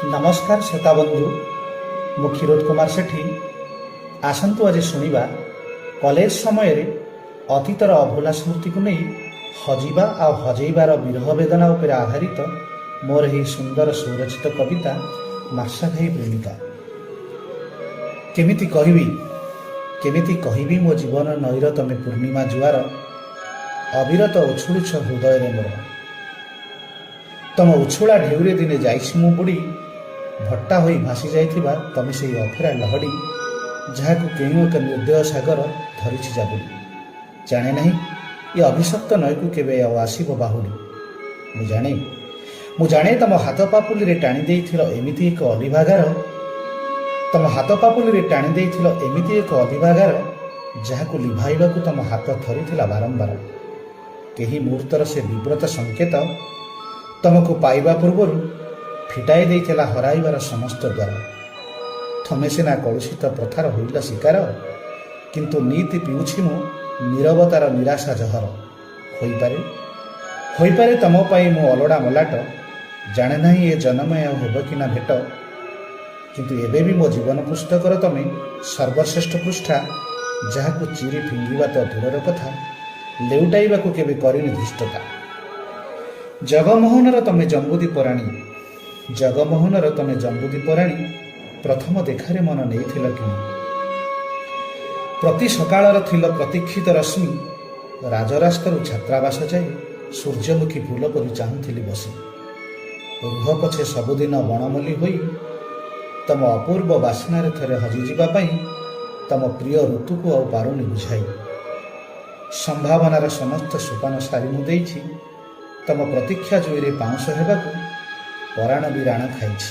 नमस्कार श्रोता बंधु मु क्षीरोद कुमार सेठी आसतु आज शुणा कॉलेज समय अतीतर अभूला स्मृति को नहीं हजिबा आ हजेबार विरह वेदना उपर आधारित मोर ही सुंदर सुरचित कविता मार्शाघाई प्रेमिका। केमिति कहबी मो जीवन नईर तमे पूर्णिमा जुआर अविरत उछुलुछ हृदय मोर तम उछुला ढेउरे दिने जाइछि मु बुड़ी भट्टा होई भासी जाइथिबा तमे सेई अफेरा लहड़ी जहाकु केउ एक निर्दय सागर धरिछि जाबुड़ी जाने नहीं ये अभिशप्त नयकु केबे आउ आसीबो बाहुड़ी मु जाने तम हाथ पापुली रे टाणी देइथिलो एमिति एक अलिभागार तम हाथ पापुली रे टाणी देइथिलो एमिति एक अलिभागार जहाकु लिभाइबाकु तम हाथ थरिथिला बारंबार केही मुहूर्तर से विव्रत संकेत तमको पाइबा पूर्व फिटाई देइथिला हराइबार समस्त द्वार थमे सिना कलुषित प्रथार होइला शिकार किंतु नीति पिउछि मु नीरवतार निराशा जहर होइपारे तम पाई मु अलड़ा मलाट जाने नहीं ये जन्मय होब कि ना भेट किंतु एबे भी मो जीवन पुस्तकर तमे सर्वश्रेष्ठ पृष्ठा जहाकु चिरी फिंगिबा तो दूरर कथा लेउटाइबाकु केबे करिनि धृष्टता जगमोहनर तमे जम्बुदी पराणी प्रथम देखारे मन नेइथिल कि प्रति सकाळर थिल प्रतीक्षित रश्मि राजरास्तरु छात्रावास जाए सूर्यमुखी फूल परि चाहुथिली बसी रुह पछे सबुदिन बणमल्ली होई तम अपूर्व बासनारे थरे हजिजिबा पई तम प्रिय ऋतु को आउ पारुनी बुझाई संभावनार समस्त सोपान सारी मु देइछि तम प्रतीक्षा जोईरे पाउंस हेबाकु पराण भी राण खाइछि।